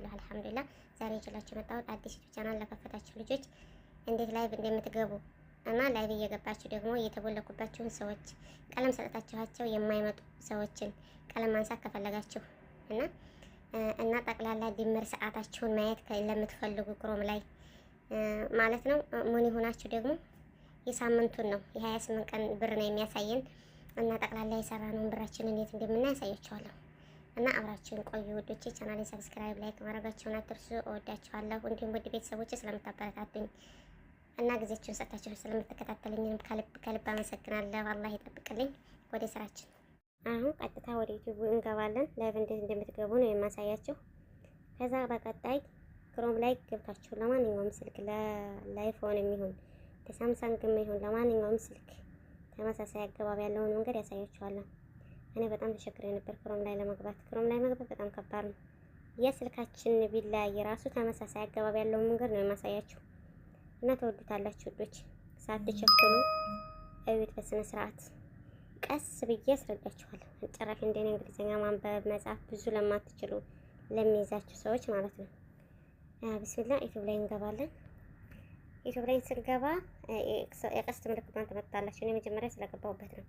ያለው አልሐምዱሊላህ። ዛሬ ይዤላችሁ የመጣሁት አዲስ ቻናል ለከፈታችሁ ልጆች እንዴት ላይቭ እንደምትገቡ እና ላይቭ እየገባችሁ ደግሞ የተቦለኩባችሁን ሰዎች ቀለም ሰጥታችኋቸው የማይመጡ ሰዎችን ቀለም ማንሳት ከፈለጋችሁ እና ጠቅላላ ዲምር ሰዓታችሁን ማየት ለምትፈልጉ ክሮም ላይ ማለት ነው። ምን ይሆናችሁ ደግሞ የሳምንቱን ነው የ28 ቀን ብር ነው የሚያሳየን እና ጠቅላላ የሰራነውን ብራችንን እንዴት እንደምናይ ያሳያችኋለሁ። እና አብራችሁን ቆዩ ውዶቼ። ቻናሌን ሰብስክራይብ፣ ላይክ ማድረጋችሁን አትርሱ። እወዳችኋለሁ። እንዲሁም ውድ ቤተሰቦቼ ስለምታበረታቱኝ እና ጊዜያችሁን ሰጣችሁ ስለምትከታተሉኝም ከልብ አመሰግናለሁ። አላህ ይጠብቅልኝ። ወደ ስራችን አሁን ቀጥታ ወደ ዩቲዩብ እንገባለን። ላይቭ እንዴት እንደምትገቡ ነው የማሳያችሁ። ከዛ በቀጣይ ክሮም ላይ ገብታችሁ ለማንኛውም ስልክ ለአይፎን የሚሆን ለሳምሰንግም ይሁን ለማንኛውም ስልክ ተመሳሳይ አገባብ ያለውን መንገድ ያሳያችኋለሁ። እኔ በጣም ተቸግሬ ነበር ክሮም ላይ ለመግባት። ክሮም ላይ መግባት በጣም ከባድ ነው። የስልካችን ቢለያይ ራሱ ተመሳሳይ አገባብ ያለውን መንገድ ነው የማሳያችሁ እና ተወዱታላችሁ ውዶች። ሳትቸኩሉ እዩት በስነ ስርዓት ቀስ ብዬ አስረዳችኋለሁ። ጭራሽ እንደኔ እንግሊዝኛ ማንበብ መጻፍ ብዙ ለማትችሉ ለሚይዛችሁ ሰዎች ማለት ነው። ቢስሚላህ ዩቲዩብ ላይ እንገባለን። ዩቲዩብ ላይ ስንገባ የቀስት ምልክቷን ትመታላችሁ። እኔ መጀመሪያ ስለገባሁበት ነው።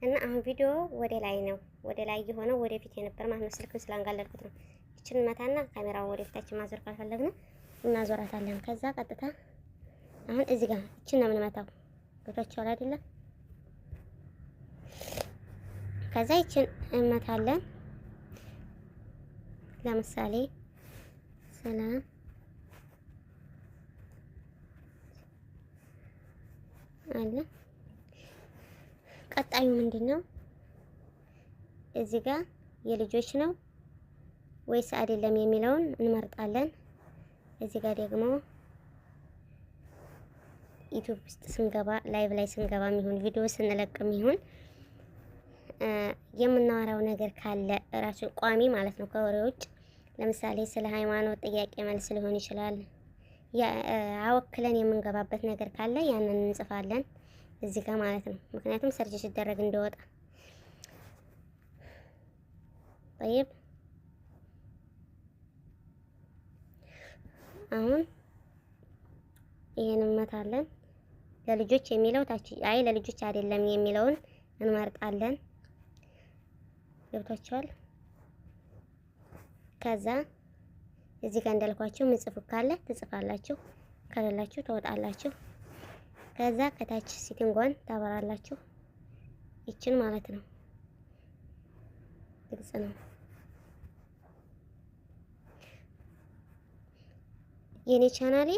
እና አሁን ቪዲዮ ወደ ላይ ነው፣ ወደ ላይ የሆነው ወደፊት የነበር ማለት ነው። ስልኩን ስላንጋለልኩት ነው። እችን መታና ካሜራውን ወደ ፊታችን ማዞር ካልፈለግን እናዞራታለን። ከዛ ቀጥታ አሁን እዚህ ጋር እችን ነው የምንመታው። ገብታችኋል አይደለ? ከዛ እችን እንመታለን። ለምሳሌ ሰላም አለ። ቀጣዩ ምንድነው? እዚህ ጋር የልጆች ነው ወይስ አይደለም የሚለውን እንመርጣለን። እዚህ ጋር ደግሞ ዩቲዩብ ውስጥ ስንገባ ላይቭ ላይ ስንገባ የሚሆን ቪዲዮ ስንለቅም ይሁን የምናወራው ነገር ካለ ራሱ ቋሚ ማለት ነው ከወሬ ውጭ ለምሳሌ ስለ ሃይማኖት ጥያቄ መልስ ሊሆን ይችላል። አወክለን የምንገባበት ነገር ካለ ያንን እንጽፋለን እዚህ ጋር ማለት ነው። ምክንያቱም ሰርች ሲደረግ እንደወጣ طيب አሁን ይሄን እንመታለን። ለልጆች የሚለው ታች አይ ለልጆች አይደለም የሚለውን እንመርጣለን። ገብታችኋል? ከዛ እዚህ ጋር እንዳልኳችሁ ምጽፉ ካለ ትጽፋላችሁ፣ ከሌላችሁ ተወጣላችሁ። ከዛ ከታች ሲቲንጓን ታበራላችሁ። ይችን ማለት ነው። ግልጽ ነው። የኔ ቻናሌ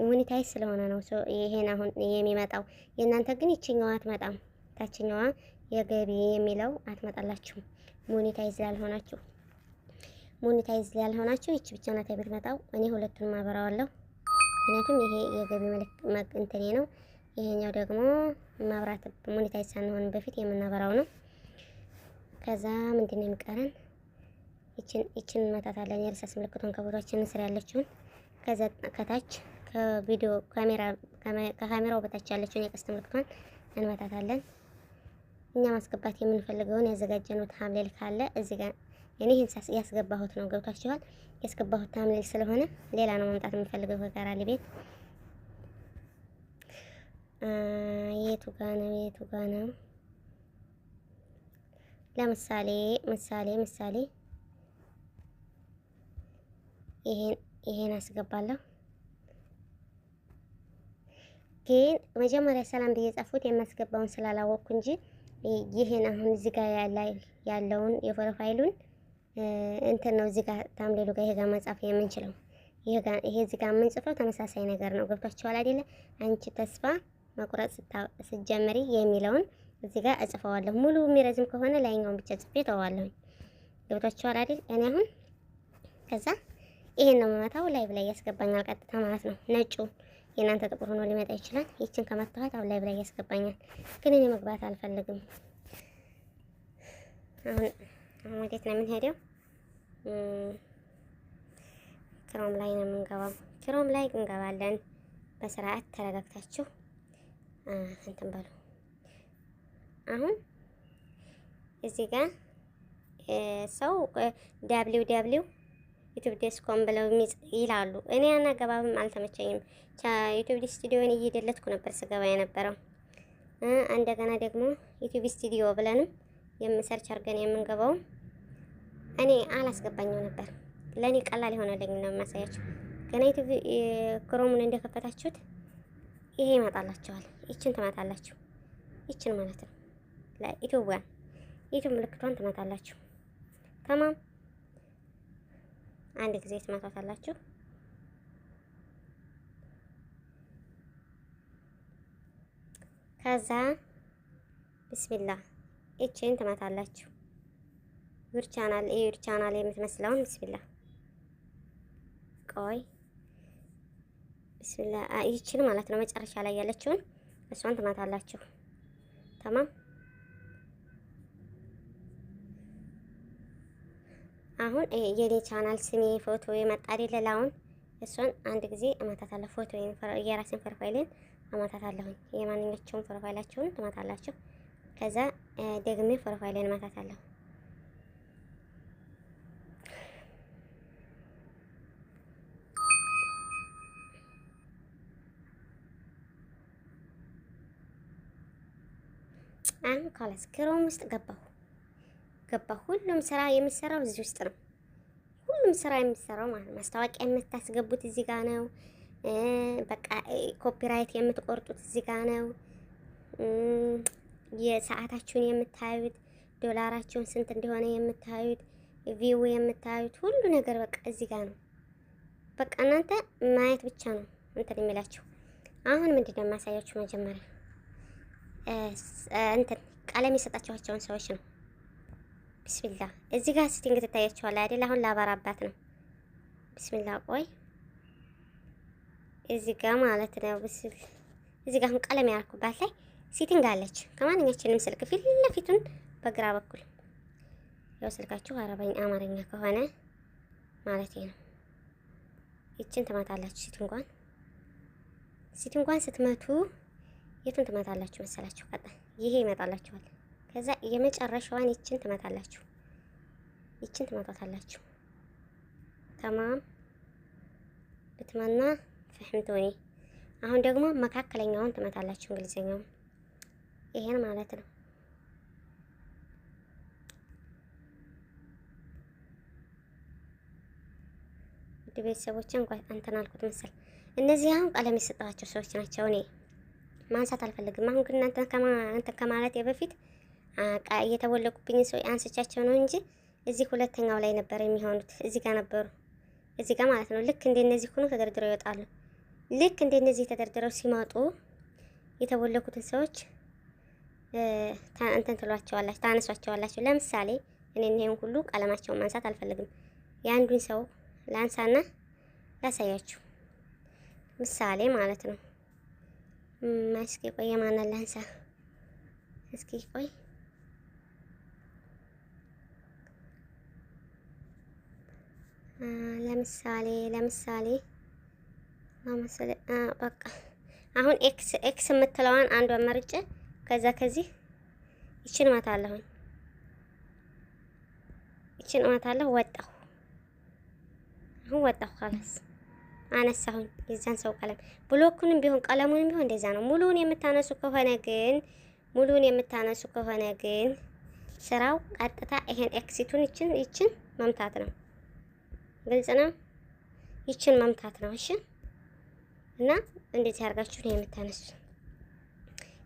ሞኔታይዝ ስለሆነ ነው ይሄን አሁን የሚመጣው። የእናንተ ግን ይችኛዋ አትመጣም። ታችኛዋ የገቢ የሚለው አትመጣላችሁም። ሞኔታይዝ ያልሆናችሁ ይቺ ብቻ ናት የምትመጣው። እኔ ሁለቱንም አበራዋለሁ። ምክንያቱም ይሄ የገቢ መልክ እንትኔ ነው። ይሄኛው ደግሞ ማብራት ሞኔታይዝ ሳንሆን በፊት የምናበራው ነው። ከዛ ምንድነው የሚቀረን? ይችን መታታለን። የርሳስ ምልክቱን ከቦታችን ስር ያለችውን ከዛ ከታች ከቪዲዮ ከካሜራው በታች ያለችውን የቀስት ምልክቷን እንመታታለን። እኛ ማስገባት የምንፈልገውን ያዘጋጀነው ታምሌል ካለ እዚህ ጋር እኔ ይሄን ያስገባሁት ነው። ገብታችኋል? ያስገባሁት ታምሌል ስለሆነ ሌላ ነው መምጣት የምፈልገው ከጋራ ሊቤት የቱ ጋ ነው? ለምሳሌ ይሄን አስገባለሁ። ግን መጀመሪያ ሰላም ብዬ ጻፉት የማስገባውን ስላላወቅኩ እንጂ ይሄን አሁን እዚህ ጋር ያለውን የፕሮፋይሉን እንትን ነው እዚህ ጋር ታምሌሉ ጋር ይሄ ጋር መጻፍ የምንችለው። ይሄ እዚህ ጋር የምንጽፈው ተመሳሳይ ነገር ነው። ገብታችኋል አይደለ? አንቺ ተስፋ መቁረጥ ስትጀምሪ የሚለውን እዚህ ጋር እጽፈዋለሁ። ሙሉ የሚረዝም ከሆነ ላይኛውን ብቻ ጽፌ ተዋለሁ። ገብታችኋል አይደል? እኔ አሁን ከዛ ይሄን ነው የምመታው። ላይቭ ላይ ያስገባኛል ቀጥታ ማለት ነው። ነጩ የእናንተ ጥቁር ሆኖ ሊመጣ ይችላል። ይችን ከመታኋት አሁን ላይቭ ላይ ያስገባኛል። ግን እኔ መግባት አልፈልግም። አሁን ወዴት ነው የምንሄደው? ክሮም ላይ ነው የምንገባው። ክሮም ላይ እንገባለን። በስርዓት ተረጋግታችሁ እንትን በሉ። አሁን እዚህ ጋር ሰው www ዩቲዩብ ዴስኮም ብለው ይላሉ። እኔ አናገባብም አልተመቸኝም። ዩቲዩብ ስቱዲዮን እየደለትኩ ነበር ስገባ የነበረው። እንደገና ደግሞ ዩቲዩብ ስቱዲዮ ብለንም የምሰርች አድርገን የምንገባው እኔ አላስገባኝም ነበር። ለእኔ ቀላል የሆነልኝ ነው የማሳያችሁ። ገና ዩቲዩብ ክሮሙን እንደከፈታችሁት ይሄ ይመጣላችኋል። ይችን ትመታላችሁ። ይችን ማለት ነው ለዩቲዩብ ዩቲዩብ ምልክቷን ትመታላችሁ። ተማም አንድ ጊዜ ትመታታላችሁ። ከዛ ቢስሚላህ ይችን ትመታላችሁ። ዩር ቻናል የምትመስለውን ቢስሚላህ ቆይ ቢስሚላህ ይችን ማለት ነው መጨረሻ ላይ ያለችውን እሷን ትመታላችሁ። ተማም አሁን የኔ ቻናል ስሜ ፎቶ የመጣ አይደል? አሁን እሷን አንድ ጊዜ እመታታለሁ። ፎቶ የራሴን ፕሮፋይልን እመታታለሁ። የማንኛቸውም ፕሮፋይላችሁን ትመታላችሁ። ከዛ ደግሜ ፕሮፋይልን እመታታለሁ። አሁን ካላስ ክሮም ውስጥ ገባሁ። ሁሉም ስራ የሚሰራው እዚህ ውስጥ ነው። ሁሉም ስራ የሚሰራው ማለት ማስታወቂያ የምታስገቡት እዚህ ጋር ነው። በቃ ኮፒራይት የምትቆርጡት እዚህ ጋር ነው። የሰዓታችሁን የምታዩት፣ ዶላራችሁን ስንት እንደሆነ የምታዩት፣ ቪው የምታዩት ሁሉ ነገር በቃ እዚህ ጋር ነው። በቃ እናንተ ማየት ብቻ ነው እንትን የሚላችሁ። አሁን ምንድነው የማሳያችሁ? መጀመሪያ እንትን ቀለም የሰጣችኋቸውን ሰዎች ነው። ቢስሚላህ እዚህ ጋር ሲቲንግ ትታያችኋል አይደል? አሁን ላባራባት ነው። ቢስሚላህ ቆይ እዚህ ጋር ማለት ነው። እዚህ ጋር አሁን ቀለም ያልኩባት ላይ ሲቲንግ አለች። ከማንኛችንም ስልክ ፊት ለፊቱን በግራ በኩል ያው ስልካችሁ አማርኛ ከሆነ ማለት ነው። ይችን ትመታላችሁ። ሲቲንጓን ስትመቱ የቱን ትመታላችሁ መሰላችሁ? ቀጣ ይሄ ይመጣላችኋል። ከዛ የመጨረሻዋን ይችን ትመታላችሁ። ይችን ትመታታላችሁ። ተማም ብትመና ፈህምቶኒ። አሁን ደግሞ መካከለኛውን ትመታላችሁ። እንግሊዘኛውን ይሄን ማለት ነው። ውድ ቤተሰቦች እንኳን እንትን አልኩት መሰል። እነዚህ አሁን ቀለም የሰጠኋቸው ሰዎች ናቸው። እኔ ማንሳት አልፈልግም። አሁን ግን እናንተ ከማለቴ በፊት እየተወለቁብኝ ሰው አንስቻቸው ነው እንጂ እዚህ ሁለተኛው ላይ ነበር የሚሆኑት። እዚህ ጋር ነበሩ። እዚህ ጋር ማለት ነው። ልክ እንደነዚህ ሆኖ ተደርድረው ይወጣሉ። ልክ እንደነዚህ ተደርድረው ሲመጡ የተወለቁትን ሰዎች እንትን ትሏቸዋላችሁ፣ ታነሷቸዋላችሁ። ለምሳሌ እኔ ይሄን ሁሉ ቀለማቸውን ማንሳት አልፈልግም። የአንዱን ሰው ላንሳና ላሳያችሁ ምሳሌ ማለት ነው። እስኪ ቆይ የማንን ላንሳ? እስኪ ቆይ ለምሳሌ በቃ አሁን ኤክስ የምትለዋን አንዷን መርጬ ከዛ ከዚህ ይችን ማታለሁኝ። ይችን ማታለሁ። ወጣሁ። አሁን ወጣሁ። ካላስ አነሳሁኝ የዛን ሰው ቀለም። ብሎኩንም ቢሆን ቀለሙንም ቢሆን እንደዛ ነው። ሙሉውን የምታነሱ ከሆነ ግን ስራው ቀጥታ ይሄን ኤክሲቱን ይችን መምታት ነው። ግልጽ ነው። ይችን መምታት ነው። እሺ። እና እንደዚህ አድርጋችሁ ነው የምታነሱ።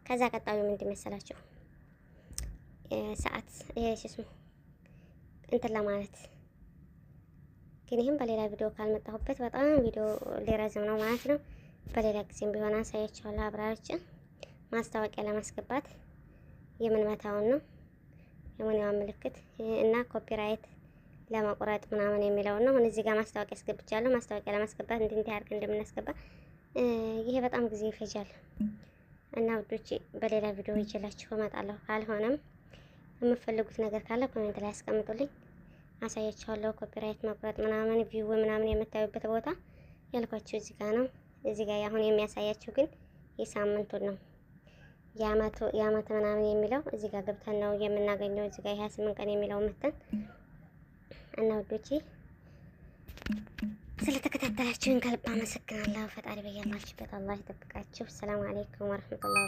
ከዛ ቀጣዩ ምንድን መሰላችሁ? ሰዓት ስሙ እንትን ለማለት ግን ይህም በሌላ ቪዲዮ ካልመጣሁበት በጣም ቪዲዮ ሊረዝም ነው ማለት ነው። በሌላ ጊዜም ቢሆን አሳያችኋለሁ አብራርቼ። ማስታወቂያ ለማስገባት የምንመታውን ነው የምንያው ምልክት እና ኮፒራይት ለመቁረጥ ምናምን የሚለውን ነው። አሁን እዚህ ጋር ማስታወቂያ አስገብቻለሁ። ማስታወቂያ ለማስገባት እንዲህ አድርገን እንደምናስገባ ይሄ በጣም ጊዜ ይፈጃል እና ውዶቼ በሌላ ቪዲዮ ይዤላችሁ እመጣለሁ። ካልሆነም የምትፈልጉት ነገር ካለ ኮሜንት ላይ አስቀምጡልኝ፣ አሳያችኋለሁ። ኮፒራይት መቁረጥ ምናምን ቪው ምናምን የምታዩበት ቦታ ያልኳችሁ እዚህ ጋር ነው። እዚህ ጋር አሁን የሚያሳያችሁ ግን የሳምንቱን ነው። የአመት ምናምን የሚለው እዚህ ጋር ገብተን ነው የምናገኘው። እዚህ ጋር 28 ቀን የሚለው መተን እና ውዶቼ ስለተከታተላችሁን ከልብ አመሰግናለሁ። ፈጣሪ በያላችሁበት አላህ ይጠብቃችሁ። ሰላም አለይኩም ወራህመቱላሂ